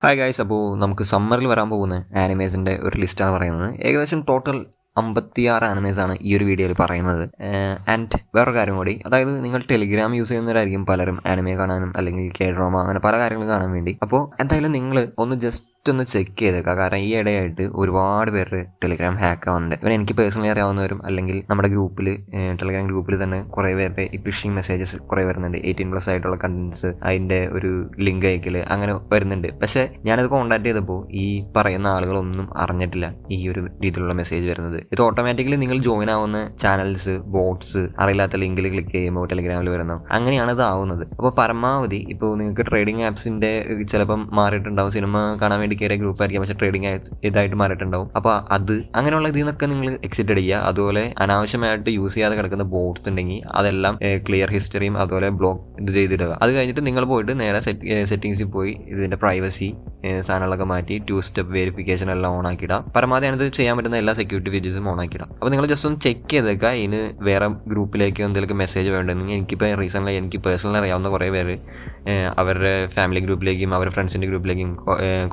Hi guys, അപ്പോൾ നമുക്ക് സമ്മറിൽ വരാൻ പോകുന്ന ആനിമേസിൻ്റെ ഒരു ലിസ്റ്റാണ് പറയുന്നത്. ഏകദേശം ടോട്ടൽ 56 ആനിമേസാണ് ഈ ഒരു വീഡിയോയിൽ പറയുന്നത്. ആൻഡ് വേറൊരു കാര്യം കൂടി, അതായത് നിങ്ങൾ ടെലിഗ്രാം യൂസ് ചെയ്യുന്നവരായിരിക്കും പലരും ആനിമേ കാണാനും അല്ലെങ്കിൽ കെ ഡ്രാമ അങ്ങനെ പല കാര്യങ്ങളും കാണാൻ വേണ്ടി. അപ്പോൾ എന്തായാലും നിങ്ങൾ ഒന്ന് ജസ്റ്റ് ഒന്ന് ചെക്ക് ചെയ്തേക്കുക. കാരണം ഈ ഇടയായിട്ട് ഒരുപാട് പേര് ടെലിഗ്രാം ഹാക്ക് ആവുന്നുണ്ട്. ഇവൻ എനിക്ക് പേഴ്സണലി അറിയാവുന്നവരും അല്ലെങ്കിൽ നമ്മുടെ ഗ്രൂപ്പിൽ ടെലിഗ്രാം ഗ്രൂപ്പിൽ തന്നെ കുറേ പേരുടെ ഈ ഫിഷിംഗ് മെസ്സേജസ് കുറേ വരുന്നുണ്ട്. 18+ ആയിട്ടുള്ള കണ്ടൻസ്, അതിൻ്റെ ഒരു ലിങ്ക് അയക്കൽ അങ്ങനെ വരുന്നുണ്ട്. പക്ഷേ ഞാനത് കോൺടാക്ട് ചെയ്തപ്പോൾ ഈ പറയുന്ന ആളുകളൊന്നും അറിഞ്ഞിട്ടില്ല ഈ ഒരു രീതിയിലുള്ള മെസ്സേജ് വരുന്നത്. ഇത് ഓട്ടോമാറ്റിക്കലി നിങ്ങൾ ജോയിൻ ആവുന്ന ചാനൽസ്, ബോട്ട്സ്, അറിയില്ലാത്ത ലിങ്കിൽ ക്ലിക്ക് ചെയ്യുമ്പോൾ ടെലിഗ്രാമിൽ വരുന്ന അങ്ങനെയാണ് ഇത് ആവുന്നത്. അപ്പോൾ പരമാവധി ഇപ്പോൾ നിങ്ങൾക്ക് ട്രേഡിംഗ് ആപ്സിൻ്റെ ചിലപ്പം മാറിയിട്ടുണ്ടാവും. സിനിമ കാണാൻ വേണ്ടി കയറിയ ഗ്രൂപ്പ് ആയിരിക്കും, പക്ഷേ ട്രേഡിംഗ് ആപ്സ് ഇതായിട്ട് മാറിയിട്ടുണ്ടാവും. അപ്പോൾ അത് അങ്ങനെയുള്ള ഇതിൽ നിന്നൊക്കെ നിങ്ങൾ എക്സിറ്റ് ചെയ്യുക. അതുപോലെ അനാവശ്യമായിട്ട് യൂസ് ചെയ്യാതെ കിടക്കുന്ന ബോട്ട്സ് ഉണ്ടെങ്കിൽ അതെല്ലാം ക്ലിയർ ഹിസ്റ്ററിയും അതുപോലെ ബ്ലോക്ക് ഇത് ചെയ്തിടുക. അത് കഴിഞ്ഞിട്ട് നിങ്ങൾ പോയിട്ട് നേരെ സെറ്റിങ്സിൽ പോയി ഇതിൻ്റെ പ്രൈവസി സാധനങ്ങളൊക്കെ മാറ്റി 2 സ്റ്റെപ്പ് വെരിഫിക്കേഷൻ എല്ലാം ഓൺ ആക്കിയിടാം. പരമാവധി അതിനത് ചെയ്യാൻ പറ്റുന്ന എല്ലാ സെക്യൂരിറ്റി ഫീച്ചേഴ്സും ഓൺ ആക്കിയിടാം. അപ്പോൾ നിങ്ങൾ ജസ്റ്റ് ഒന്ന് ചെക്ക് ചെയ്തേക്കുക. ഇതിന് വേറെ ഗ്രൂപ്പിലേക്ക് എന്തെങ്കിലും മെസ്സേജ് വേണ്ടെങ്കിൽ എനിക്കിപ്പോൾ റീസെൻ്റ്ലി എനിക്ക് പേഴ്സണലി അറിയാവുന്ന കുറേ പേര് അവരുടെ ഫാമിലി ഗ്രൂപ്പിലേക്കും അവരുടെ ഫ്രണ്ട്സിൻ്റെ ഗ്രൂപ്പിലേക്കും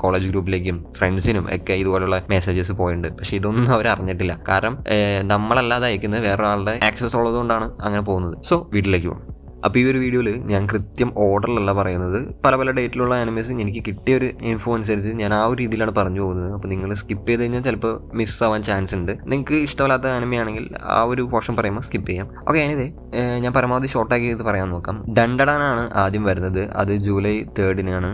കോളേജ് ഗ്രൂപ്പിലേക്കും ഫ്രണ്ട്സിനും ഒക്കെ ഇതുപോലുള്ള മെസ്സേജസ് പോയിട്ടുണ്ട്. പക്ഷേ ഇതൊന്നും അവർ അറിഞ്ഞിട്ടില്ല. കാരണം നമ്മളല്ലാതെ അയക്കുന്നത് വേറൊരാളുടെ ആക്സസ് ഉള്ളതുകൊണ്ടാണ് അങ്ങനെ പോകുന്നത്. സോ വീട്ടിലേക്ക് പോകും. അപ്പോൾ ഈ ഒരു വീഡിയോയിൽ ഞാൻ കൃത്യം ഓർഡറിലല്ല പറയുന്നത്. പല പല ഡേറ്റിലുള്ള ആനിമേസ് എനിക്ക് കിട്ടിയ ഒരു ഇൻഫോ അനുസരിച്ച് ഞാൻ ആ ഒരു രീതിയിലാണ് പറഞ്ഞു പോകുന്നത്. അപ്പോൾ നിങ്ങൾ സ്കിപ്പ് ചെയ്ത് കഴിഞ്ഞാൽ ചിലപ്പോൾ മിസ്സാവാൻ ചാൻസ് ഉണ്ട്. നിങ്ങൾക്ക് ഇഷ്ടമില്ലാത്ത ആനിമയാണെങ്കിൽ ആ ഒരു പോർഷൻ പറയുമ്പോൾ സ്കിപ്പ് ചെയ്യാം. ഓക്കെ, എനിവേ ഞാൻ പരമാവധി ഷോർട്ടാക്കി ഇത് പറയാൻ നോക്കാം. ഡണ്ടഡാനാണ് ആദ്യം വരുന്നത്. അത് ജൂലൈ 3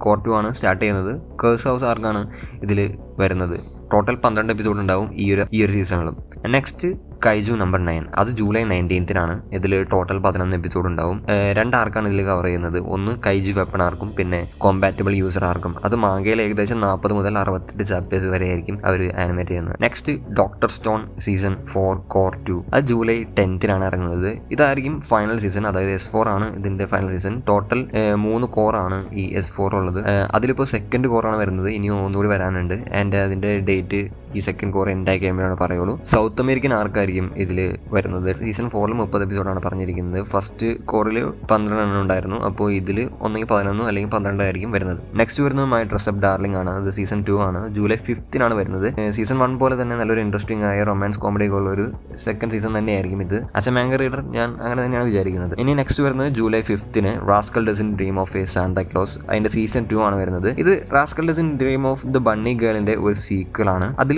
Court 2 ആണ് സ്റ്റാർട്ട് ചെയ്യുന്നത്. കേഴ്സ് ഹൗസ് ആർക്കാണ് ഇതിൽ വരുന്നത്. ടോട്ടൽ 12 എപ്പിസോഡ് ഉണ്ടാവും ഈ ഒരു സീസണിലും. നെക്സ്റ്റ് കൈജു നമ്പർ 9, അത് ജൂലൈ 19 ഇതിൽ ടോട്ടൽ 11 എപ്പിസോഡ് ഉണ്ടാവും. 2 ആർക്കാണ് ഇതിൽ കവർ ചെയ്യുന്നത്. ഒന്ന് കൈജു വെപ്പൺ ആർക്കും പിന്നെ കോമ്പാറ്റബിൾ യൂസർ ആർക്കും. അത് മാങ്കയിൽ ഏകദേശം 40 മുതൽ 68 ചാപ്റ്റേഴ്സ് വരെ ആയിരിക്കും അവർ ആനിമേറ്റ് ചെയ്യുന്നത്. Next doctor stone season 4 Court 2, അത് ജൂലൈ 10 ഇറങ്ങുന്നത്. ഇതായിരിക്കും ഫൈനൽ സീസൺ, അതായത് S4 ആണ് ഇതിൻ്റെ ഫൈനൽ സീസൺ. ടോട്ടൽ 3 കോറാണ് ഈ S4 ഉള്ളത്. അതിലിപ്പോൾ സെക്കൻഡ് കോറാണ് വരുന്നത്. ഇനി ഒന്നുകൂടി വരാനുണ്ട്. ആൻഡ് അതിൻ്റെ ഡേറ്റ് ഈ സെക്കൻഡ് കോർ എൻഡായി കഴിയുമ്പോഴാണ് പറയുള്ളൂ. സൗത്ത് അമേരിക്കൻ ആർക്കായിരിക്കും ഇതിൽ വരുന്നത്. സീസൺ 4 30 എപ്പിസോഡാണ് പറഞ്ഞിരിക്കുന്നത്. ഫസ്റ്റ് കോറിൽ 12 ഉണ്ടായിരുന്നു. അപ്പോൾ ഇതിൽ ഒന്നെങ്കിൽ 11 അല്ലെങ്കിൽ 12 ആയിരിക്കും വരുന്നത്. നെക്സ്റ്റ് വരുന്നത് മൈ ഡ്രസ് അപ്പ് ഡാർലിംഗ് ആണ്. അത് സീസൺ 2 ആണ്. ജൂലൈ 5 വരുന്നത്. സീസൺ 1 പോലെ തന്നെ നല്ലൊരു ഇൻട്രസ്റ്റിംഗ് ആയ റൊമാൻസ് കോമഡി ഉള്ള ഒരു സെക്കൻഡ് സീസൺ തന്നെയായിരിക്കും ഇത്. ആസ് എ മാംഗ റീഡർ ഞാൻ അങ്ങനെ തന്നെയാണ് വിചാരിക്കുന്നത്. ഇനി നെക്സ്റ്റ് വരുന്നത് July 5 rascal doesn't dream of a Santa Claus. അതിന്റെ സീസൺ 2 ആണ് വരുന്നത്. ഇത് rascal doesn't dream of the bunny ഗേളിന്റെ ഒരു സീക്വൽ ആണ്. അതിൽ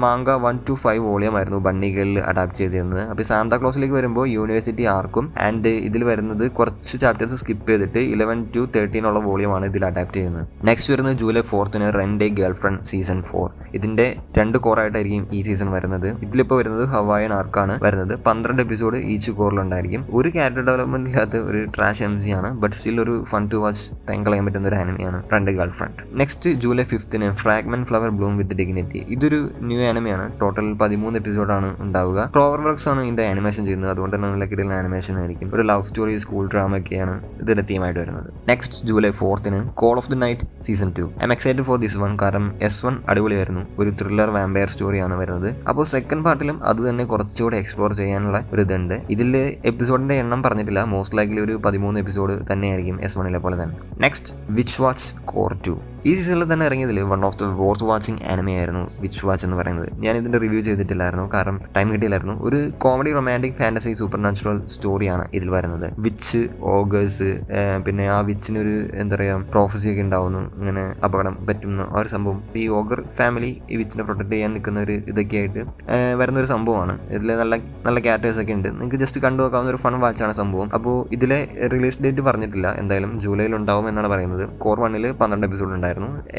മാങ്ക 1 to 5 വോളിയം ആയിരുന്നു ബണ്ണി ഗേളിൽ അഡാപ്റ്റ് ചെയ്തിരുന്നത്. അപ്പോൾ സാന്താ ക്ലോസിലേക്ക് വരുമ്പോൾ യൂണിവേഴ്സിറ്റി ആർക്കും ആൻഡ് ഇതിൽ വരുന്നത് കുറച്ച് ചാപ്റ്റേഴ്സ് സ്കിപ്പ് ചെയ്തിട്ട് 11 to 13 ഉള്ള വോളിയമാണ് ഇതിൽ അഡാപ്റ്റ് ചെയ്യുന്നത്. നെക്സ്റ്റ് വരുന്നത് July 4 rent a girlfriend season 4. ഇതിന്റെ 2 കോറായിട്ടായിരിക്കും ഈ സീസൺ വരുന്നത്. ഇതിലിപ്പോൾ വരുന്നത് ഹവായൻ ആർക്കാണ് വരുന്നത്. 12 എപ്പിസോഡ് ഈച്ച് കോറിലുണ്ടായിരിക്കും. ഒരു ക്യാരക്ടർ ഡെവലപ്മെന്റ് ഇല്ലാത്ത ഒരു ട്രാഷ് MC ആണ്. ബട്ട് സ്റ്റിൽ ഒരു ഫൺ ടു വാച്ച് ടൈം കളയാൻ പറ്റുന്ന ഒരു ആനിമയാണ് rent girlfriend. Next July 5 fragment flower bloom with dignity. ഇതൊരു ന്യൂ ആനിമയാണ്. ടോട്ടൽ 13 എപ്പിസോഡാണ് ഉണ്ടാവുക. ക്ലോവർ വർക്ക്സ് ആണ് ഇതിന്റെ ആനിമേഷൻ ചെയ്യുന്നത്. അതുകൊണ്ട് തന്നെ നല്ല കിടിലൻ ആനിമേഷൻ ആയിരിക്കും. ഒരു ലവ് സ്റ്റോറി, സ്കൂൾ ഡ്രാമ ഒക്കെയാണ് ഇതിന്റെ തീമായിട്ട് വരുന്നത്. Next July 4 call of the night season 2. I M excited for this one. കാരണം S1 അടിപൊളിയായിരുന്നു. ഒരു ത്രില്ലർ വാമ്പയർ സ്റ്റോറിയാണ് വരുന്നത്. അപ്പോൾ സെക്കൻഡ് പാർട്ടിലും അത് തന്നെ കുറച്ചുകൂടെ എക്സ്പ്ലോർ ചെയ്യാനുള്ള ഒരു ഇതുണ്ട്. ഇതിൽ എപ്പിസോഡിന്റെ എണ്ണം പറഞ്ഞിട്ടില്ല. മോസ്റ്റ് ലൈക്ലി ഒരു 13 എപ്പിസോഡ് തന്നെയായിരിക്കും S1 പോലെ തന്നെ. Next witch watch Court 2. ഈ സീസണിൽ തന്നെ ഇറങ്ങിയതിൽ one of the worth watching anime ആയിരുന്നു വിച്ച് വാച്ച് എന്ന് പറയുന്നത്. ഞാൻ ഇതിൻ്റെ റിവ്യൂ ചെയ്തിട്ടില്ലായിരുന്നു, കാരണം ടൈം കിട്ടിയില്ലായിരുന്നു. ഒരു comedy romantic fantasy super natural സ്റ്റോറിയാണ് ഇതിൽ വരുന്നത്. വിച്ച്, ഓഗേഴ്സ്, പിന്നെ ആ വിച്ചിനൊരു എന്താ പറയുക പ്രോഫസി ഒക്കെ ഉണ്ടാവുന്നു, ഇങ്ങനെ അപകടം പറ്റുന്ന ആ ഒരു സംഭവം. ഈ ഓഗർ ഫാമിലി ഈ വിച്ചിനെ പ്രൊട്ടക്ട് ചെയ്യാൻ നിൽക്കുന്ന ഒരു ഇതൊക്കെ ആയിട്ട് വരുന്നൊരു സംഭവമാണ്. ഇതിൽ നല്ല നല്ല ക്യാരക്ടേഴ്സ് ഒക്കെ ഉണ്ട്. നിങ്ങൾക്ക് ജസ്റ്റ് കണ്ടു നോക്കാവുന്ന ഒരു ഫൺ വാച്ചാണ് സംഭവം. അപ്പോൾ ഇതിലെ റിലീസ് ഡേറ്റ് പറഞ്ഞിട്ടില്ല. എന്തായാലും ജൂലൈയിൽ ഉണ്ടാവും എന്നാണ് പറയുന്നത്. കോർ 1 12 എപ്പിസോഡ് ഉണ്ടായിരുന്നു.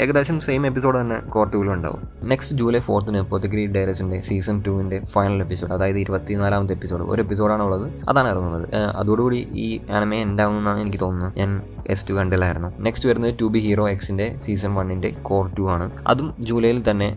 ഏകദേശം സെയിം എപ്പിസോഡ് തന്നെ Court 2 ഉണ്ടാവും. നെക്സ്റ്റ് ജൂലൈ 4 പൊതിഗ്രീ ഡയറസിന്റെ സീസൺ 2 ഫൈനൽ എപ്പിസോഡ്, അതായത് 24ാമത്തെ എപ്പിസോഡ്. ഒരു എപ്പിസോഡാണ് ഉള്ളത്, അതാണ് ഇറങ്ങുന്നത്. അതോടുകൂടി ഈ ആനിമേ ഉണ്ടാവുമെന്നാണ് എനിക്ക് തോന്നുന്നത്. ഞാൻ S2 കണ്ടില്ലായിരുന്നു. നെക്സ്റ്റ് വരുന്നത് ടു ബി ഹീറോ എക്സിന്റെ സീസൺ 1 Court 2 ആണ്. അതും ജൂലൈയിൽ തന്നെ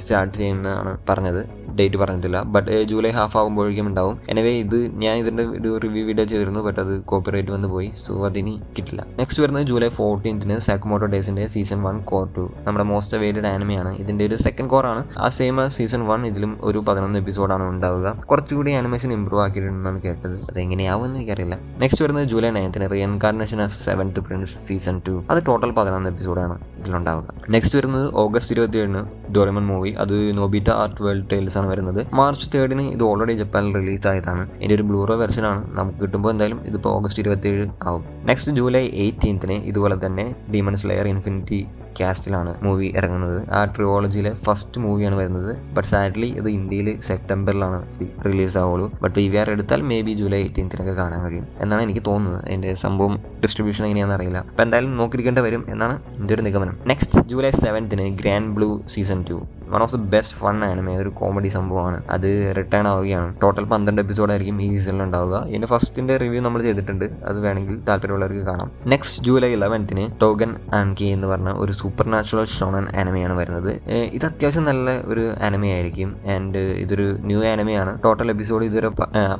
സ്റ്റാർട്ട് ചെയ്യുന്നതാണ് പറഞ്ഞത്. ഡേറ്റ് പറഞ്ഞിട്ടില്ല. ബട്ട് ജൂലൈ ഹാഫ് ആകുമ്പോഴേക്കും ഉണ്ടാവും. എനിവേ ഇത് ഞാൻ ഇതിൻ്റെ ഒരു റിവ്യൂ വീഡിയോ ചെയ്തിരുന്നു, ബട്ട് അത് കോപ്പിറൈറ്റ് വന്ന് പോയി, സോ അതിനി കിട്ടില്ല. നെക്സ്റ്റ് വരുന്നത് ജൂലൈ 14 സാക്കുമോട്ടോ ഡേയ്സിൻ്റെ സീസൺ 1 കോർ 2 നമ്മുടെ മോസ്റ്റ് അവൈറ്റഡ് ആനിമയാണ്. ഇതിൻ്റെ ഒരു സെക്കൻഡ് കോറാണ്. ആ സെയിം സീസൺ 1 ഇതിലും ഒരു 11 എപ്പിസോഡാണ് ഉണ്ടാവുക. കുറച്ചുകൂടി ആനിമേഷൻ ഇമ്പ്രൂവ് ആക്കിയിട്ടുണ്ടെന്നാണ് കേട്ടത്. അതെങ്ങനെയാവുമെന്ന് എനിക്കറിയില്ല. നെക്സ്റ്റ് വരുന്നത് July 9 reincarnation of 7th Prince season 2. അത് ടോട്ടൽ 11 എപ്പിസോഡാണ് ഇതിലുണ്ടാവുക. നെക്സ്റ്റ് വരുന്നത് ഓഗസ്റ്റ് 27 ഡോറേമോൻ മൂവി. അത് നോബിറ്റ ആർട്ട് വേൾഡ് ടേൽസ് ആണ് വരുന്നത്. മാർച്ച് 3 ഇത് ഓൾറെഡി ജപ്പാനിൽ റിലീസ് ആയതാണ്. ഇതിൻ്റെ ഒരു ബ്ലൂറോ വെർഷനാണ്. നമുക്ക് കിട്ടുമ്പോൾ എന്തായാലും ഇതിപ്പോൾ ഓഗസ്റ്റ് 27 ആവും. നെക്സ്റ്റ് ജൂലൈ 18 ഇതുപോലെ തന്നെ ഡീമൺ സ്ലെയർ ഇൻഫിനിറ്റി കാസ്റ്റിലാണ് മൂവി ഇറങ്ങുന്നത്. ആ ട്രിയോളജിയിലെ ഫസ്റ്റ് മൂവിയാണ് വരുന്നത്. ബട്ട് സാഡ്ലി ഇത് ഇന്ത്യയിൽ സെപ്റ്റംബറിലാണ് റിലീസ് ആവുള്ളൂ. ബട്ട് PVR എടുത്താൽ മേ ബി ജൂലൈ 18 കാണാൻ കഴിയും എന്നാണ് എനിക്ക് തോന്നുന്നത്. അതിൻ്റെ സംഭവം ഡിസ്ട്രിബ്യൂഷൻ എങ്ങനെയാണെന്ന് അറിയില്ല. അപ്പോൾ എന്തായാലും നോക്കിയിരിക്കേണ്ടി വരും എന്നാണ് എൻ്റെ ഒരു നിഗമനം. Next July 7 grand blue season 2. One of the best fun anime. ഒരു കോമഡി സംഭവമാണ്. അത് റിട്ടേൺ ആവുകയാണ്. ടോട്ടൽ 12 എപ്പിസോഡായിരിക്കും ഈ സീസണിൽ ഉണ്ടാവുക. ഇതിൻ്റെ ഫസ്റ്റിൻ്റെ റിവ്യൂ നമ്മൾ ചെയ്തിട്ടുണ്ട്. അത് വേണമെങ്കിൽ താല്പര്യമുള്ളവർക്ക് കാണാം. നെക്സ്റ്റ് ജൂലൈ 11 ടോഗൻ ആൻകി എന്ന് പറഞ്ഞ ഒരു സൂപ്പർ നാച്ചുറൽ ഷോണൻ ആനിമയാണ് വരുന്നത്. ഇത് അത്യാവശ്യം നല്ല ഒരു ആനിമേ ആയിരിക്കും. ആൻഡ് ഇതൊരു ന്യൂ ആനിമയാണ്. ടോട്ടൽ എപ്പിസോഡ് ഇതുവരെ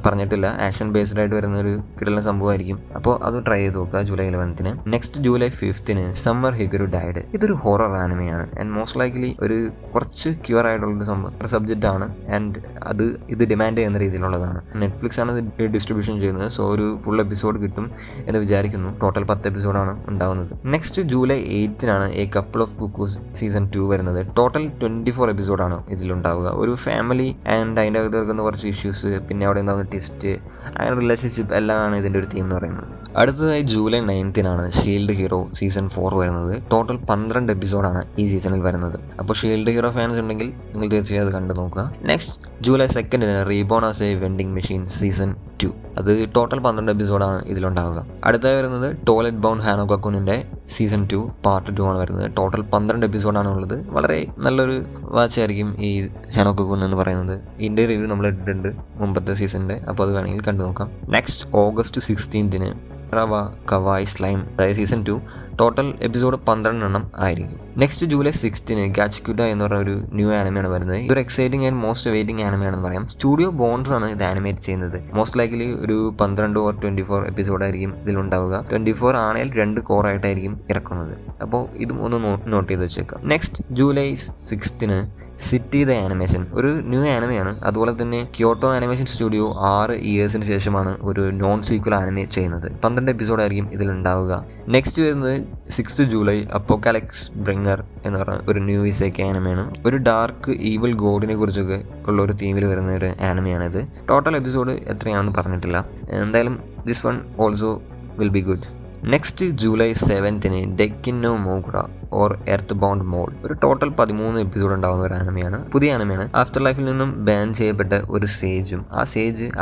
പറഞ്ഞിട്ടില്ല. ആക്ഷൻ ബേസ്ഡ് ആയിട്ട് വരുന്ന ഒരു കിടന്ന സംഭവമായിരിക്കും. അപ്പോൾ അത് ട്രൈ ചെയ്ത് നോക്കുക ജൂലൈ 11. നെക്സ്റ്റ് ജൂലൈ 5 സമ്മർ ഹിഗുരു ഡൈഡ്. ഇതൊരു ഹൊറർ ആനിമയാണ്. ആൻഡ് മോസ്റ്റ് ലൈക്ലി ഒരു കുറച്ച് ക്യൂർ ആയിട്ടുള്ളൊരു സബ്ജക്റ്റ് ആണ്. ആൻഡ് ഇത് ഡിമാൻഡ് ചെയ്യുന്ന രീതിയിലുള്ളതാണ്. നെറ്റ്ഫ്ലിക്സ് ആണ് ഇത് ഡിസ്ട്രിബ്യൂഷൻ ചെയ്യുന്നത്. സോ ഒരു ഫുൾ എപ്പിസോഡ് കിട്ടും എന്ന് വിചാരിക്കുന്നു. ടോട്ടൽ 10 എപ്പിസോഡാണ് ഉണ്ടാവുന്നത്. Next July 8 A couple of cuckoo's season 2 വരുന്നത്. ടോട്ടൽ 24 എപ്പിസോഡാണ് ഇതിലുണ്ടാവുക. ഒരു ഫാമിലി ആൻഡ് അതിൻ്റെ അകത്ത് വരുന്ന കുറച്ച് ഇഷ്യൂസ്, പിന്നെ അവിടെ ഉണ്ടാകുന്ന ട്വിസ്റ്റ്, അങ്ങനെ റിലേഷൻഷിപ്പ് എല്ലാമാണ് ഇതിൻ്റെ ഒരു തീം എന്ന് പറയുന്നത്. അടുത്തതായി ജൂലൈ 9 ഷീൽഡ് ഹീറോ സീസൺ 4 വരുന്നത്. ടോട്ടൽ 12 എപ്പിസോഡാണ് ഈ സീസണിൽ വരുന്നത്. അപ്പോൾ ഷീൽഡ് ഹീറോ ഫാൻസ് ഉണ്ടെങ്കിൽ നിങ്ങൾ തീർച്ചയായും അത് കണ്ടു നോക്കുക. Next July 2 reborn as A vending machine season 2. അത് ടോട്ടൽ 12 എപ്പിസോഡാണ് ഇതിലുണ്ടാവുക. അടുത്തായി വരുന്നത് ടോയ്ലറ്റ് ബൗണ്ട് ഹാനോകക്കുനിൻ്റെ സീസൺ 2 പാർട്ട് 2 ആണ് വരുന്നത്. ടോട്ടൽ 12 എപ്പിസോഡാണ് ഉള്ളത്. വളരെ നല്ലൊരു വാച്ചായിരിക്കും ഈ ഹാനോകക്കുൻ എന്ന് പറയുന്നത്. ഇതിൻ്റെ റിവ്യൂ നമ്മൾ ഇട്ടിട്ടുണ്ട് മുമ്പത്തെ സീസണിൻ്റെ. അപ്പോൾ അത് വേണമെങ്കിൽ കണ്ടു നോക്കാം. നെക്സ്റ്റ് ഓഗസ്റ്റ് 16 റവ കവായ് സ്ലൈം അതായത് സീസൺ 2. ടോട്ടൽ എപ്പിസോഡ് 12 ആയിരിക്കും. നെക്സ്റ്റ് ജൂലൈ 6 ഗാച്ച്ക്യൂഡ എന്ന് പറഞ്ഞ ഒരു ന്യൂ ആനിമയാണ് വരുന്നത്. ഇതൊരു എക്സൈറ്റിംഗ് ആൻഡ് മോസ്റ്റ് വെയിറ്റിംഗ് ആനിമയാണെന്ന് പറയാം. സ്റ്റുഡിയോ ബോൺസ് ആണ് ഇത് ആനിമേറ്റ് ചെയ്യുന്നത്. മോസ്റ്റ് ലൈക്ലി ഒരു 12 or 24 എപ്പിസോഡായിരിക്കും ഇതിലുണ്ടാവുക. 24 ആണെങ്കിൽ 2 കോറായിട്ടായിരിക്കും ഇറക്കുന്നത്. അപ്പോൾ ഇതും ഒന്ന് നോട്ട് ചെയ്ത് വെച്ചേക്കാം. Next July 6 city the animation ഒരു ന്യൂ ആനിമയാണ്. അതുപോലെ തന്നെ ക്യോട്ടോ ആനിമേഷൻ സ്റ്റുഡിയോ 6 ഇയേഴ്സിന് ശേഷമാണ് ഒരു നോൺ സീക്വൽ ആനിമേറ്റ് ചെയ്യുന്നത്. 12 എപ്പിസോഡായിരിക്കും ഇതിലുണ്ടാവുക. നെക്സ്റ്റ് വരുന്നത് 6 ജൂലൈ അപ്പോക്കാലിപ്സ് ബ്രിങ്ങർ എന്ന് പറഞ്ഞ ഒരു ന്യൂ ഇസേക്കി ആനിമയാണ്. ഒരു ഡാർക്ക് ഈവിൾ ഗോഡിനെ കുറിച്ചൊക്കെ ഉള്ള ഒരു തീമിൽ വരുന്ന ഒരു ആനിമയാണിത്. ടോട്ടൽ എപ്പിസോഡ് എത്രയാണെന്ന് പറഞ്ഞിട്ടില്ല. എന്തായാലും this one also will be good. Next July 7 ഡെക്കിന്നോ മോഗ്ര ഓർ എർത്ത് ബൗണ്ട് മോൾ. ഒരു ടോട്ടൽ 13 എപ്പിസോഡ് ഉണ്ടാകുന്ന ഒരു ആനിമയാണ്. പുതിയ ആനിമയാണ്. ആഫ്റ്റർ ലൈഫിൽ നിന്നും ബാൻ ചെയ്യപ്പെട്ട ഒരു സേജും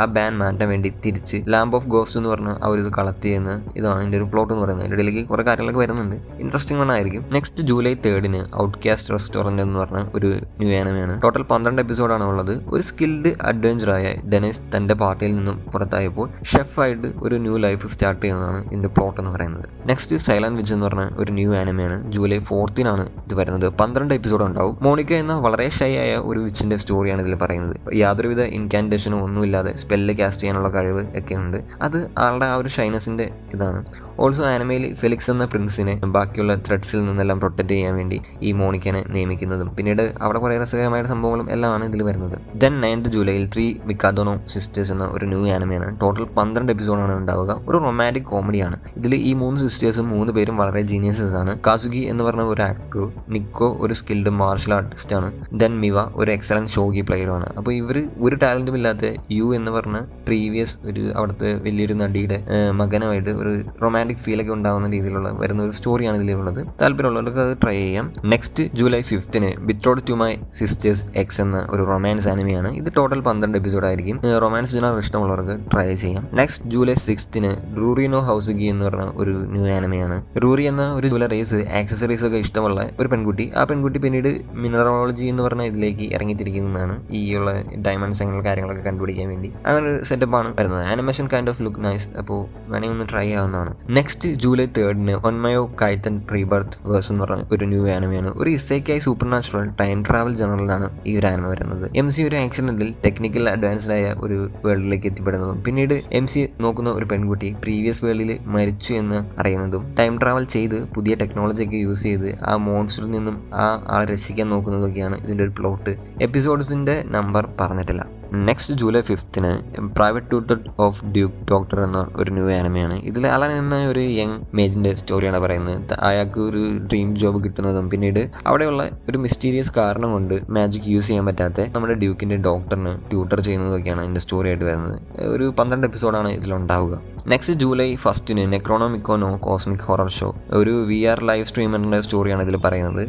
ആ ബാൻ മാറ്റാൻ വേണ്ടി തിരിച്ച് ലാംബ് ഓഫ് ഗോസ്റ്റ് എന്ന് പറഞ്ഞ ആ ഒരു ഇത് കളക്ട് ചെയ്യുന്ന ഇതാണ് ഇതിൻ്റെ ഒരു പ്ലോട്ട് എന്ന് പറയുന്നത്. ഇതിൻ്റെ ഇടയിലേക്ക് കുറേ കാര്യങ്ങളൊക്കെ വരുന്നുണ്ട്. ഇൻട്രസ്റ്റിംഗ് വൺ ആയിരിക്കും. നെക്സ്റ്റ് ജൂലൈ 3 ഔട്ട്കാസ്റ്റ് റെസ്റ്റോറൻറ്റ് എന്ന് പറഞ്ഞ ഒരു ന്യൂ ആനിമയാണ്. ടോട്ടൽ 12 എപ്പിസോഡാണ് ഉള്ളത്. ഒരു സ്കിൽഡ് അഡ്വഞ്ചറായ ഡെനിസ് തൻ്റെ പാർട്ടിയിൽ നിന്നും പുറത്തായപ്പോൾ ഷെഫായിട്ട് ഒരു ന്യൂ ലൈഫ് സ്റ്റാർട്ട് ചെയ്യുന്നതാണ് ഇതിൻ്റെ പ്ലോട്ട് എന്ന് പറയുന്നത്. നെക്സ്റ്റ് സൈലന്റ് വിച്ച് എന്ന് പറഞ്ഞ ഒരു ന്യൂ ആനിമയാണ്. ജൂലൈ 4 ഇത് വരുന്നത്. 12 എപ്പിസോഡ് ഉണ്ടാവും. മോണിക്ക എന്ന വളരെ ഷൈ ആയ ഒരു വിച്ചിൻ്റെ സ്റ്റോറിയാണ് ഇതിൽ പറയുന്നത്. യാതൊരുവിധ ഇൻകാൻറ്റേഷനും ഒന്നുമില്ലാതെ സ്പെല്ല് കാസ്റ്റ് ചെയ്യാനുള്ള കഴിവ് ഒക്കെ ഉണ്ട്. അത് ആളുടെ ആ ഒരു ഷൈനസിൻ്റെ ഇതാണ്. ഓൾസോ ആനിമയിൽ ഫെലിക്സ് എന്ന പ്രിൻസിനെ ബാക്കിയുള്ള ത്രെഡ്സിൽ നിന്നെല്ലാം പ്രൊട്ടക്റ്റ് ചെയ്യാൻ വേണ്ടി ഈ മോണിക്കനെ നിയമിക്കുന്നതും പിന്നീട് അവിടെ കുറേ രസകരമായ സംഭവങ്ങളും എല്ലാമാണ് ഇതിൽ വരുന്നത്. ദെൻ 9th ജൂലൈയിൽ 3 മിക്കാദോനോ സിസ്റ്റേഴ്സ് എന്ന ഒരു ന്യൂ ആനിമയാണ്. ടോട്ടൽ 12 എപ്പിസോഡാണ് ഉണ്ടാവുക. ഒരു റൊമാൻറ്റിക് കോമഡിയാണ്. ഇതിൽ ഈ 3 സിസ്റ്റേഴ്സും 3 പേരും വളരെ ജീനിയസസ് ആണ്. കാസുഗി എന്ന് പറഞ്ഞ ഒരു ആക്ടർ, നിക്കോ ഒരു സ്കിൽഡ് മാർഷൽ ആർട്ടിസ്റ്റ് ആണ്. ദെൻ മിവ ഒരു എക്സലന്റ് ഷോഗി പ്ലെയറുമാണ്. അപ്പോൾ ഇവർ ഒരു ടാലന്റും ഇല്ലാത്ത യു എന്ന് പറഞ്ഞ പ്രീവിയസ് ഒരു അവിടുത്തെ വലിയൊരു നടിയുടെ മകനുമായിട്ട് ഒരു റൊമാൻറ്റിക് ഫീലൊക്കെ ഉണ്ടാകുന്ന രീതിയിലുള്ള വരുന്ന ഒരു സ്റ്റോറിയാണ് ഇതിലുള്ളത്. താല്പര്യമുള്ളവർക്ക് അത് ട്രൈ ചെയ്യാം. Next July 5 betrothed to my sister's ex എന്ന ഒരു റൊമാൻസ് ആനിമയാണ്. ഇത് ടോട്ടൽ 12 എപ്പിസോഡായിരിക്കും. റൊമാൻസ് ജനർ ഇഷ്ടമുള്ളവർക്ക് ട്രൈ ചെയ്യാം. നെക്സ്റ്റ് ജൂലൈ 6 റൂറിനോ ഹൗസുഗി എന്ന് പറഞ്ഞ ഒരു ന്യൂ ആനിമയാണ്. റൂറി എന്ന ഒരു ജ്വല്ലറീസ് ആക്സസറീസ് സ്പേസൊക്കെ ഇഷ്ടമുള്ള ഒരു പെൺകുട്ടി. ആ പെൺകുട്ടി പിന്നീട് മിനറോളജി എന്ന് പറഞ്ഞ ഇതിലേക്ക് ഇറങ്ങിത്തിരിക്കുന്നതാണ് ഈ ഉള്ള ഡയമണ്ട്സ് അങ്ങനെ കാര്യങ്ങളൊക്കെ കണ്ടുപിടിക്കാൻ വേണ്ടി. അങ്ങനെ ഒരു സെറ്റപ്പാണ് വരുന്നത്. Animation kind of look nice. അപ്പോൾ വേണമെങ്കിൽ ഒന്ന് ട്രൈ ആവുന്നതാണ്. നെക്സ്റ്റ് ജൂലൈ 3 ഒൻമയോ കൈത്തൻ റീബർത്ത് വേഴ്സ് എന്ന് പറഞ്ഞ ഒരു ന്യൂ ആനിമയാണ്. ഒരു ഇസേക്കായി സൂപ്പർ നാച്ചുറൽ ടൈം ട്രാവൽ ജനറലാണ് ഈ ഒരു ആനിമ വരുന്നത്. MC ഒരു ആക്സിഡന്റിൽ ടെക്നിക്കൽ അഡ്വാൻസ്ഡ് ആയ ഒരു വേൾഡിലേക്ക് എത്തിപ്പെടുന്നതും പിന്നീട് MC നോക്കുന്ന ഒരു പെൺകുട്ടി പ്രീവിയസ് വേൾഡിൽ മരിച്ചു എന്ന് അറിയുന്നതും ടൈം ട്രാവൽ ചെയ്ത് പുതിയ ടെക്നോളജി ഒക്കെ യൂസ് ചെയ്ത് ആ മോൺസ്റ്ററിൽ നിന്നും ആ ആളെ രക്ഷിക്കാൻ നോക്കുന്നതൊക്കെയാണ് ഇതിൻ്റെ ഒരു പ്ലോട്ട്. എപ്പിസോഡ്സിൻ്റെ നമ്പർ പറഞ്ഞിട്ടില്ല. Next July 5 private tutor of Duke doctor എന്ന ഒരു ന്യൂ ആനിമയാണ്. ഇതിൽ അലൻ എന്ന ഒരു യങ് മേജിൻ്റെ സ്റ്റോറിയാണ് പറയുന്നത്. അയാൾക്ക് ഒരു ഡ്രീം ജോബ് കിട്ടുന്നതും പിന്നീട് അവിടെയുള്ള ഒരു മിസ്റ്റീരിയസ് കാരണം കൊണ്ട് മാജിക് യൂസ് ചെയ്യാൻ പറ്റാത്ത നമ്മുടെ ഡ്യൂക്കിൻ്റെ ഡോക്ടറിന് ട്യൂട്ടർ ചെയ്യുന്നതൊക്കെയാണ് ഇതിൻ്റെ സ്റ്റോറി ആയിട്ട് വരുന്നത്. ഒരു 12 എപ്പിസോഡാണ് ഇതിലുണ്ടാവുക. നെക്സ്റ്റ് ജൂലൈ 1 നെക്രോണോമിക്കോനോ കോസ്മിക് ഹൊറർ ഷോ ഒരു VR ലൈവ് സ്ട്രീമറിൻ്റെ സ്റ്റോറിയാണ് ഇതിൽ പറയുന്നത്.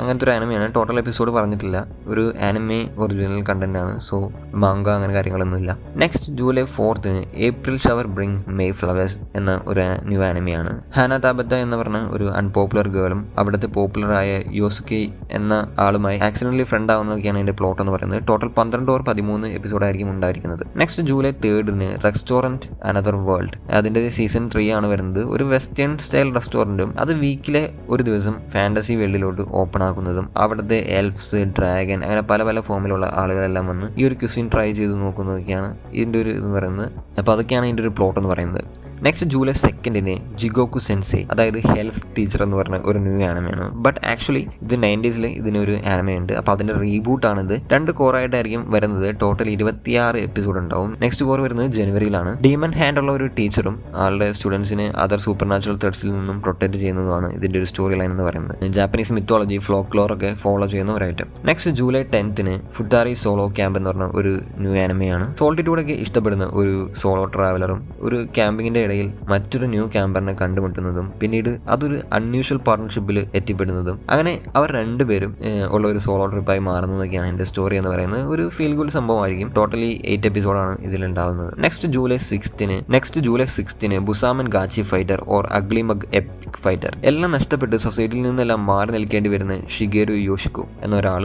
അങ്ങനത്തെ ഒരു ആനിമയാണ്. ടോട്ടൽ എപ്പിസോഡ് പറഞ്ഞിട്ടില്ല. ഒരു ആനിമെ ഒറിജിനൽ കണ്ടന്റ് ആണ്. സോ മാങ്ക അങ്ങനെ കാര്യങ്ങളൊന്നുമില്ല. Next July 4 April shower bring May flowers എന്ന ഒരു ന്യൂ ആനിമയാണ്. ഹാന താബത്ത എന്ന് പറഞ്ഞ ഒരു അൺപോപ്പുലർ ഗേളും അവിടുത്തെ പോപ്പുലറായ യോസുക്കെ എന്ന ആളുമായി ആക്സിഡന്റലി ഫ്രണ്ട് ആവുന്നതൊക്കെയാണ് അതിന്റെ പ്ലോട്ട് എന്ന് പറയുന്നത്. ടോട്ടൽ 12 or 13 എപ്പിസോഡായിരിക്കും ഉണ്ടായിരിക്കുന്നത്. Next July 3 restaurant another world അതിന്റെ സീസൺ 3 ആണ് വരുന്നത്. ഒരു വെസ്റ്റേൺ സ്റ്റൈൽ റെസ്റ്റോറൻറ്റും അത് വീക്കിലെ ഒരു ദിവസം ഫാന്റസി വേൾഡിലോട്ട് ഓപ്പൺ ആക്കുന്നതും അവിടുത്തെ എൽഫ്സ്, ഡ്രാഗൻ അങ്ങനെ പല പല ഫോമിലുള്ള ആളുകളെല്ലാം വന്ന് ഈ ഒരു ക്യുസിൻ ട്രൈ ചെയ്ത് നോക്കുന്നതൊക്കെയാണ് ഇതിൻ്റെ ഒരു ഇത് പറയുന്നത്. അപ്പോൾ അതൊക്കെയാണ് ഇതിൻ്റെ ഒരു പ്ലോട്ട് എന്ന് പറയുന്നത്. നെക്സ്റ്റ് ജൂലൈ 2 ജിഗോക്കു സെൻസെ അതായത് ഹെൽത്ത് ടീച്ചർ എന്ന് പറഞ്ഞ ഒരു ന്യൂ ആനിമയാണ്. ബട്ട് ആക്ച്വലി ഇത് 90s ഇതിനൊരു ആനിമയുണ്ട്. അപ്പോൾ അതിൻ്റെ റീബൂട്ടാണിത്. 2 കോറായിട്ടായിരിക്കും വരുന്നത്. ടോട്ടൽ 26 എപ്പിസോഡ് ഉണ്ടാവും. നെക്സ്റ്റ് കോർ വരുന്നത് ജനുവരിയിലാണ്. ഡീമൺ ഹാൻഡ് ഉള്ള ഒരു ടീച്ചറും ആളുടെ സ്റ്റുഡൻസിനെ അതർ സൂപ്പർ നാച്ചുറൽ ത്രെഡ്സിൽ നിന്നും പ്രൊട്ടക്ട് ചെയ്യുന്നതുമാണ് ഇതിൻ്റെ ഒരു സ്റ്റോറി ലൈൻ എന്ന് പറയുന്നത്. ജാപ്പനീസ് മിത്തോളജി, ഫോക്ലോർ ഒക്കെ ഫോളോ ചെയ്യുന്ന ഒരു ഐറ്റം. നെക്സ്റ്റ് ജൂലൈ 10 ഫുട്ടാറി സോളോ ക്യാമ്പ് എന്ന് പറഞ്ഞ ഒരു ന്യൂ ആനിമയാണ്. സോൾട്ടിറ്റ്യൂഡൊക്കെ ഇഷ്ടപ്പെടുന്ന ഒരു സോളോ ട്രാവലറും ഒരു ക്യാമ്പിങ്ങിന്റെ ഇടയിൽ മറ്റൊരു ന്യൂ ക്യാമ്പറിനെ കണ്ടുമുട്ടുന്നതും പിന്നീട് അതൊരു അൺയൂഷ്വൽ പാർട്ണർഷിപ്പിൽ എത്തിപ്പെടുന്നതും അങ്ങനെ അവർ രണ്ടുപേരും ഉള്ള ഒരു സോളോ ട്രിപ്പായി മാറുന്നതൊക്കെയാണ് എൻ്റെ സ്റ്റോറി എന്ന് പറയുന്നത്. ഒരു ഫീൽ ഗുഡ് സംഭവമായിരിക്കും. ടോട്ടലി 8 എപ്പിസോഡാണ് ഇതിലുണ്ടാകുന്നത്. നെക്സ്റ്റ് ജൂലൈ 6 ബുസാമൻ ഗാച്ചി fighter or ugly mug epic fighter. എല്ലാം നഷ്ടപ്പെട്ട് സൊസൈറ്റിയിൽ നിന്നെല്ലാം മാറി നിൽക്കേണ്ടി വരുന്ന ഷിഗേരു യോഷിക്കോ എന്ന ഒരാൾ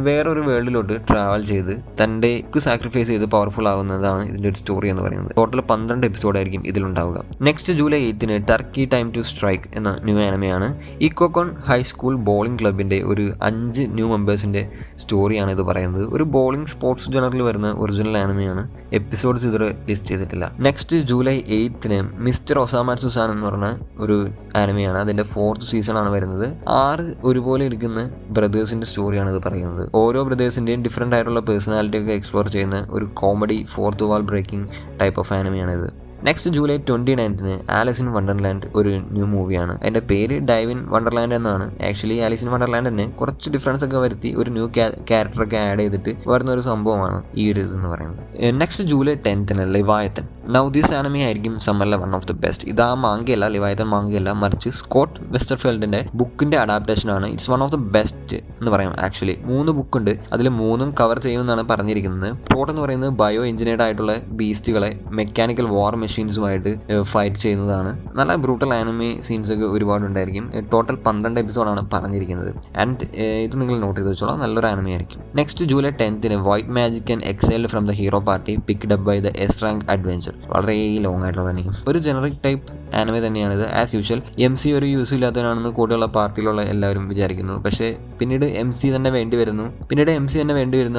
വേറൊരു വേൾഡിലോട്ട് ട്രാവൽ ചെയ്ത് തൻ്റെ സാക്രിഫൈസ് ചെയ്ത് പവർഫുൾ ആവുന്നതാണ് ഇതിൻ്റെ ഒരു സ്റ്റോറി എന്ന് പറയുന്നത്. ടോട്ടൽ 12 എപ്പിസോഡായിരിക്കും ഇതിലുണ്ടാവുക. Next July 8 turkey time to strike എന്ന ന്യൂ ആനിമയാണ്. ഇക്കോക്കോൺ ഹൈസ്കൂൾ ബോളിംഗ് ക്ലബിൻ്റെ ഒരു 5 ന്യൂ മെമ്പേഴ്സിൻ്റെ സ്റ്റോറിയാണ് ഇത് പറയുന്നത്. ഒരു ബോളിംഗ് സ്പോർട്സ് ജേണലിൽ വരുന്ന ഒറിജിനൽ ആനിമയാണ്. എപ്പിസോഡ്സ് ഇതുവരെ ലിസ്റ്റ് ചെയ്തിട്ടില്ല. Next July 8 mister Osama Susan എന്ന് പറഞ്ഞ ഒരു ആനിമയാണ്. അതിൻ്റെ 4th സീസണാണ് വരുന്നത്. 6 ഒരുപോലെ ഇരിക്കുന്ന ബ്രദേഴ്സിൻ്റെ സ്റ്റോറിയാണ് ഇത് പറയുന്നത്. ഓരോ ബ്രദേഴ്സിൻ്റെയും ഡിഫറെൻ്റ് ആയിട്ടുള്ള പേഴ്സണാലിറ്റി ഒക്കെ എക്സ്പ്ലോർ ചെയ്യുന്ന ഒരു comedy fourth wall breaking type of ആനിമയാണ് ഇത്. Next July 29 Alice in Wonderland ഒരു ന്യൂ മൂവിയാണ്. അതിൻ്റെ പേര് ഡൈവ് ഇൻ വണ്ടർലാൻഡ് എന്നാണ്. ആക്ച്വലി ആലിസ് ഇൻ വണ്ടർലാൻഡ് തന്നെ കുറച്ച് ഡിഫറൻസ് ഒക്കെ വരുത്തി ഒരു ന്യൂ ക്യാരക്ടറൊക്കെ ആഡ് ചെയ്തിട്ട് വരുന്ന ഒരു സംഭവമാണ് ഈ ഒരു ഇതെന്ന് പറയുന്നത്. Next July 10 Leviathan. Now this anime ആയിരിക്കും സമ്മറിലെ വൺ ഓഫ് ദി ബെസ്റ്റ്. ഇത് ആ മാങ്കയല്ല, ലിവായത്തൻ മാങ്കയല്ല, മറിച്ച് സ്കോട്ട് വെസ്റ്റർഫീൽഡിൻ്റെ ബുക്കിൻ്റെ അഡാപ്റ്റേഷനാണ്. It's one of the best എന്ന് പറയാം. ആക്ച്വലി 3 ബുക്കുണ്ട്. അതിൽ 3ഉം കവർ ചെയ്യുമെന്നാണ് പറഞ്ഞിരിക്കുന്നത്. പ്ലോട്ട് എന്ന് പറയുന്നത് ബയോ എഞ്ചിനീയർഡ് ആയിട്ടുള്ള ബീസ്റ്റുകളെ മെക്കാനിക്കൽ വാർ മെഷീൻസുമായിട്ട് ഫൈറ്റ് ചെയ്യുന്നതാണ്. നല്ല ബ്രൂട്ടൽ ആനിമി സീൻസ് ഒക്കെ ഒരുപാടുണ്ടായിരിക്കും. ടോട്ടൽ 12 എപ്പിസോഡാണ് പറഞ്ഞിരിക്കുന്നത്. ആൻഡ് ഇത് നിങ്ങൾ നോട്ട് ചെയ്ത് വെച്ചോളാം, നല്ലൊരു ആനിമി ആയിരിക്കും. Next July 10 white magic and exiled from the hero party picked up by the S rank adventure. വളരെ ലോങ് ആയിട്ടുള്ള നെയിം. ഒരു ജനറിക് ടൈപ്പ് ആനിമെ തന്നെയാണിത്. ആസ് യൂഷ്വൽ MC ഒരു യൂസ് ഇല്ലാത്തവനാണെന്ന് കൂടെയുള്ള പാർട്ടിയിലുള്ള എല്ലാവരും വിചാരിക്കുന്നു. പക്ഷേ പിന്നീട് MC തന്നെ വേണ്ടി വരുന്നു.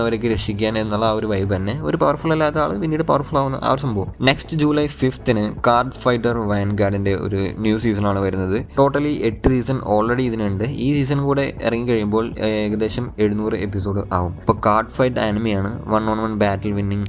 അവരൊക്കെ രക്ഷിക്കാൻ എന്നുള്ള ആ ഒരു വൈബ് തന്നെ. ഒരു പവർഫുൾ അല്ലാത്ത ആൾ പിന്നീട് പവർഫുൾ ആവുന്ന ആ ഒരു സംഭവം. നെക്സ്റ്റ് ജൂലൈ 5 കാർഡ് ഫൈറ്റർ വാൻഗാർഡിന്റെ ഒരു ന്യൂ സീസണാണ് വരുന്നത്. ടോട്ടലി 8 സീസൺ ഓൾറെഡി ഇതിനുണ്ട്. ഈ സീസൺ കൂടെ ഇറങ്ങി കഴിയുമ്പോൾ ഏകദേശം 700 എപ്പിസോഡ് ആവും. ഇപ്പോൾ കാർഡ് ഫൈറ്റ് ആനിമയാണ്. 1-on-1 ബാറ്റിൽ വിന്നിങ്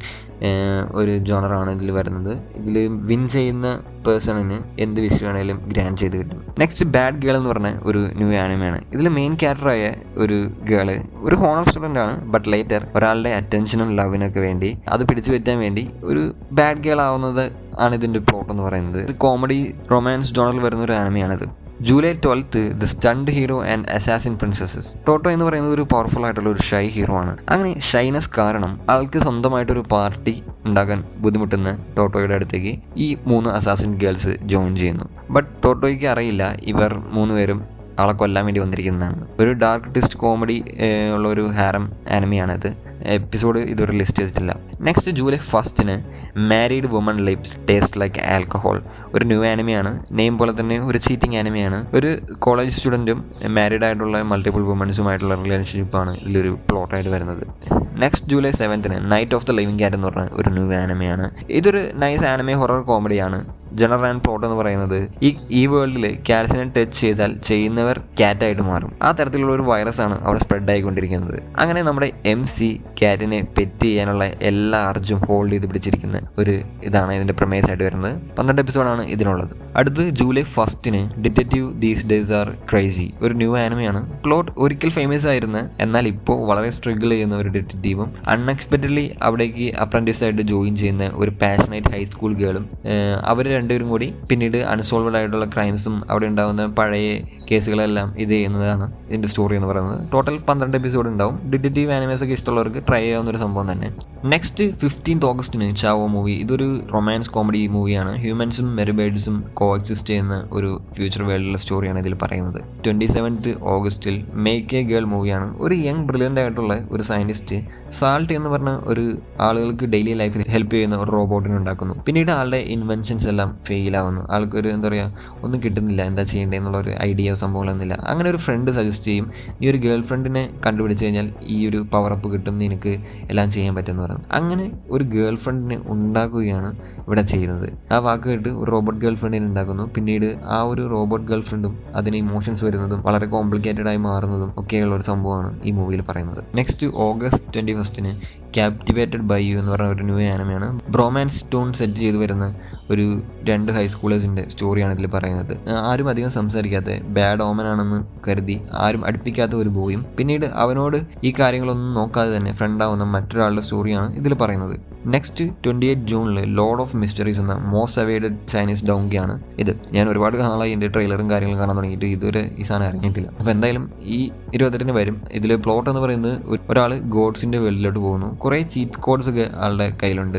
ഒരു ജോണറാണ് ഇതിൽ വരുന്നത്. ഇതിൽ വിൻ ചെയ്യുന്ന പേഴ്സണിന് എന്ത് വിഷ് വേണേലും ഗ്രാൻഡ് ചെയ്ത് കിട്ടും. നെക്സ്റ്റ് ബാഡ് ഗേൾ എന്ന് പറഞ്ഞ ഒരു ന്യൂ ആനിമയാണ്. ഇതിൽ മെയിൻ ക്യാരക്ടറായ ഒരു ഗേള് ഒരു ഹോണർ സ്റ്റുഡൻ്റ് ആണ്. ബട്ട് ലേറ്റർ ഒരാളുടെ അറ്റൻഷനും ലവിനൊക്കെ വേണ്ടി അത് പിടിച്ചു പറ്റാൻ വേണ്ടി ഒരു ബാഡ് ഗേൾ ആവുന്നത് ആണ് ഇതിൻ്റെ പ്ലോട്ട് എന്ന് പറയുന്നത്. ഒരു കോമഡി റൊമാൻസ് ജോണറിൽ വരുന്ന ഒരു ആനിമയാണിത്. July 12 the stunt hero and assassin princesses. ടോട്ടോ എന്ന് പറയുന്നത് ഒരു പവർഫുൾ ആയിട്ടുള്ള ഒരു ഷൈ ഹീറോ ആണ്. അങ്ങനെ ഷൈനസ് കാരണം ആൾക്ക് സ്വന്തമായിട്ടൊരു പാർട്ടി ഉണ്ടാക്കാൻ ബുദ്ധിമുട്ടുന്ന ടോട്ടോയുടെ അടുത്തേക്ക് ഈ 3 അസാസിൻ ഗേൾസ് ജോയിൻ ചെയ്യുന്നു. ബട്ട് ടോട്ടോയ്ക്ക് അറിയില്ല ഇവർ 3 പേരും ആളെ കൊല്ലാൻ വേണ്ടി വന്നിരിക്കുന്നതാണ്. ഒരു ഡാർക്ക് ട്വിസ്റ്റ് കോമഡി ഉള്ള ഒരു ഹാരം ആനിമയാണിത്. എപ്പിസോഡ് ഇതുവരെ ലിസ്റ്റ് ചെയ്തിട്ടില്ല. Next July 1 married woman lips taste like alcohol. ഒരു ന്യൂ ആനിമയാണ്. നെയിം പോലെ തന്നെ ഒരു ചീറ്റിംഗ് ആനിമയാണ്. ഒരു കോളേജ് സ്റ്റുഡൻറ്റും മാരീഡ് ആയിട്ടുള്ള മൾട്ടിപ്പിൾ വുമൺസുമായിട്ടുള്ള റിലേഷൻഷിപ്പാണ് ഇതിലൊരു പ്ലോട്ടായിട്ട് വരുന്നത്. Next July 7 knight of the living cat എന്ന് പറഞ്ഞ ഒരു ന്യൂ ആനിമയാണ്. ഇതൊരു നൈസ് ആനിമെ ഹൊറർ കോമഡിയാണ്. ജനറൽ ആൻഡ് പ്ലോട്ട് എന്ന് പറയുന്നത് ഈ വേൾഡിൽ ക്യാറ്റ്സിനെ ടച്ച് ചെയ്താൽ ചെയ്യുന്നവർ ക്യാറ്റായിട്ട് മാറും. ആ തരത്തിലുള്ള ഒരു വൈറസാണ് അവിടെ സ്പ്രെഡ് ആയിക്കൊണ്ടിരിക്കുന്നത്. അങ്ങനെ നമ്മുടെ MC ക്യാറ്റിനെ പെറ്റ് ചെയ്യാനുള്ള എല്ലാ അർജും ഹോൾഡ് ചെയ്ത് പിടിച്ചിരിക്കുന്ന ഒരു ഇതാണ് ഇതിൻ്റെ പ്രമേയസായിട്ട് വരുന്നത്. 12 എപ്പിസോഡാണ് ഇതിനുള്ളത്. അടുത്ത് July 1 detective these days R crazy. ഒരു ന്യൂ ആനിമയാണ്. പ്ലോട്ട് ഒരിക്കൽ ഫേമസ് ആയിരുന്ന എന്നാൽ ഇപ്പോൾ വളരെ സ്ട്രഗിൾ ചെയ്യുന്ന ഒരു ഡിറ്റക്റ്റീവും അൺഎക്സ്പെക്റ്റഡ്ലി അവിടേക്ക് അപ്രന്റീസായിട്ട് ജോയിൻ ചെയ്യുന്ന ഒരു പാഷനേറ്റ് ഹൈസ്കൂൾ ഗേളും അവർ രണ്ടുപേരും കൂടി പിന്നീട് അൺസോൾവഡ് ആയിട്ടുള്ള ക്രൈംസും അവിടെ ഉണ്ടാകുന്ന പഴയ കേസുകളെല്ലാം ഇത് ചെയ്യുന്നതാണ് ഇതിൻ്റെ സ്റ്റോറി എന്ന് പറയുന്നത്. ടോട്ടൽ 12 എപ്പിസോഡ് ഉണ്ടാവും. ഡിറ്റക്റ്റീവ് ആനിമേസ് ഒക്കെ ഇഷ്ടമുള്ളവർക്ക് ട്രൈ ചെയ്യാവുന്ന ഒരു സംഭവം തന്നെ. നെക്സ്റ്റ് 15 ഓഗസ്റ്റിന് ചാവോ മൂവി. ഇതൊരു റൊമാൻസ് കോമഡി മൂവിയാണ്. ഹ്യൂമൻസും മെറിബേഡ്സും കോഎക്സിസ്റ്റ് ചെയ്യുന്ന ഒരു ഫ്യൂച്ചർ വേൾഡിലുള്ള സ്റ്റോറിയാണ് ഇതിൽ പറയുന്നത്. 27 ഓഗസ്റ്റിൽ മേക്ക് എ ഗേൾ മൂവിയാണ്. ഒരു യങ് ബ്രില്യൻ്റ് ആയിട്ടുള്ള ഒരു സയൻറ്റിസ്റ്റ് സാൾട്ട് എന്ന് പറഞ്ഞ ഒരു ആളുകൾക്ക് ഡെയിലി ലൈഫിൽ ഹെൽപ്പ് ചെയ്യുന്ന ഒരു റോബോട്ടിനെ ഉണ്ടാക്കുന്നു. പിന്നീട് ആളുടെ ഇൻവെൻഷൻസ് എല്ലാം ഫെയിലാവുന്നു. ആൾക്കൊരു എന്താ പറയുക, ഒന്നും കിട്ടുന്നില്ല, എന്താ ചെയ്യേണ്ടതെന്നുള്ളൊരു ഐഡിയ സംഭവങ്ങളൊന്നുമില്ല. അങ്ങനെ ഒരു ഫ്രണ്ട് സജസ്റ്റ് ചെയ്യും, ഈ ഒരു ഗേൾ ഫ്രണ്ടിനെ കണ്ടുപിടിച്ച് കഴിഞ്ഞാൽ ഈ ഒരു പവറപ്പ് കിട്ടും, നിനക്ക് എല്ലാം ചെയ്യാൻ പറ്റുമെന്ന് പറയുന്നത്. അങ്ങനെ ഒരു ഗേൾ ഫ്രണ്ടിനെ ഉണ്ടാക്കുകയാണ് ഇവിടെ ചെയ്യുന്നത്. ആ വാക്ക് കേട്ട് ഒരു റോബോട്ട് ഗേൾ ഫ്രണ്ടിനെ ഉണ്ടാക്കുന്നു. പിന്നീട് ആ ഒരു റോബോട്ട് ഗേൾ ഫ്രണ്ടും അതിന് ഇമോഷൻസ് വരുന്നതും വളരെ കോംപ്ലിക്കേറ്റഡ് ആയി മാറുന്നതും ഒക്കെയുള്ള ഒരു സംഭവമാണ് ഈ മൂവിയിൽ പറയുന്നത്. Next August 21 captivated by you എന്ന് പറഞ്ഞ ഒരു ന്യൂ ആനിമയാണ്. ബ്രോമാൻസ് സ്റ്റോൺ സെറ്റ് ചെയ്ത് വരുന്ന ഒരു 2 ഹൈസ്കൂളേഴ്സിൻ്റെ സ്റ്റോറിയാണ് ഇതിൽ പറയുന്നത്. ആരും അധികം സംസാരിക്കാത്ത ബാഡ് ഓമനാണെന്ന് കരുതി ആരും അടുപ്പിക്കാത്ത ഒരു ബോയും പിന്നീട് അവനോട് ഈ കാര്യങ്ങളൊന്നും നോക്കാതെ തന്നെ ഫ്രണ്ടാവുന്ന മറ്റൊരാളുടെ സ്റ്റോറിയാണ് ഇതിൽ പറയുന്നത്. നെക്സ്റ്റ് 28 ജൂണിൽ ലോർഡ് ഓഫ് മിസ്റ്ററീസ് എന്ന മോസ്റ്റ് അവൈഡഡ് ചൈനീസ് ഡോങ്കിയാണ് ഇത്. ഞാൻ ഒരുപാട് നാളായി എൻ്റെ ട്രെയിലറും കാര്യങ്ങളും കാണാൻ തുടങ്ങിയിട്ട് ഇതുവരെ ഈ സാധനം ഇറങ്ങിയിട്ടില്ല. അപ്പോൾ എന്തായാലും ഈ 28 വരും. ഇതിൽ പ്ലോട്ട് എന്ന് പറയുന്നത് ഒരാൾ ഗോഡ്സിൻ്റെ വേൾഡിലോട്ട് പോകുന്നു. കുറേ ചീറ്റ് കോഡ്സ് ഒക്കെ ആളുടെ കയ്യിലുണ്ട്.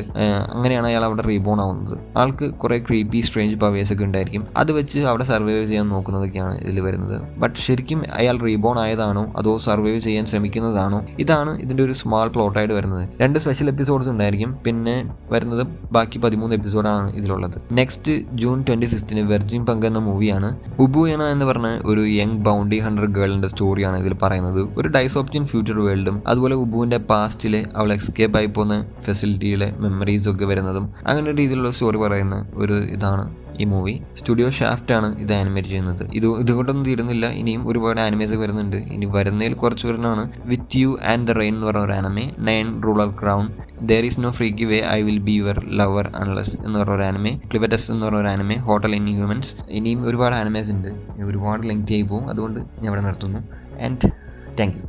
അങ്ങനെയാണ് അയാൾ അവിടെ റീബോൺ ആവുന്നത്. ആൾക്ക് കുറേ ക്രീപ്പി സ്ട്രേഞ്ച് പവേഴ്സ് ഒക്കെ ഉണ്ടായിരിക്കും. അത് വെച്ച് അവിടെ സർവൈവ് ചെയ്യാൻ നോക്കുന്നതൊക്കെയാണ് ഇതിൽ വരുന്നത്. ബട്ട് ശരിക്കും അയാൾ റീബോൺ ആയതാണോ അതോ സർവൈവ് ചെയ്യാൻ ശ്രമിക്കുന്നതാണോ, ഇതാണ് ഇതിൻ്റെ ഒരു സ്മാൾ പ്ലോട്ടായിട്ട് വരുന്നത്. 2 സ്പെഷ്യൽ എപ്പിസോഡ്സ് ഉണ്ടായിരിക്കും. പിന്നെ വരുന്നത് ബാക്കി 13 എപ്പിസോഡാണ് ഇതിലുള്ളത്. നെക്സ്റ്റ് ജൂൺ 26 വെർജിൻ പങ്ക് എന്ന മൂവിയാണ്. ഉബുയന എന്ന് പറഞ്ഞ ഒരു യങ് ബൗണ്ടി ഹണ്ടർ ഗേളിൻ്റെ സ്റ്റോറിയാണ് ഇതിൽ പറയുന്നത്. ഒരു ഡൈസോപ്റ്റിൻ ഫ്യൂച്ചർ വേൾഡും അതുപോലെ ഉബുവിൻ്റെ പാസ്റ്റിലെ അവൾ എസ്കേപ്പ് ആയി പോകുന്ന ഫെസിലിറ്റിയിലെ മെമ്മറീസ് ഒക്കെ വരുന്നതും അങ്ങനെ ഒരു രീതിയിലുള്ള സ്റ്റോറി പറയുന്ന ഒരു ഇതാണ് ഈ മൂവി. സ്റ്റുഡിയോ ഷാഫ്റ്റ് ആണ് ഇത് ആനിമേറ്റ് ചെയ്യുന്നത്. ഇതുകൊണ്ടൊന്നും തീരുന്നില്ല, ഇനിയും ഒരുപാട് ആനിമേസ് വരുന്നുണ്ട്. ഇനി വരുന്നതിൽ കുറച്ച് പേരാണ് with you and the rain എന്ന് പറഞ്ഞ ഒരു anime, 9 rural crown, there is no freaky way I will be your lover unless എന്ന് പറഞ്ഞ ഒരു ആനിമെ, ക്ലിവറ്റസ് എന്ന് പറഞ്ഞ ഒരു ആനിമെ, ഹോട്ടൽ ഇൻ ഹ്യൂമൻസ്. ഇനിയും ഒരുപാട് ആനിമേസ് ഉണ്ട്. ഒരുപാട് ലെങ്തി ആയി പോകും. അതുകൊണ്ട് ഞാൻ ഇവിടെ നിർത്തുന്നു. And thank you.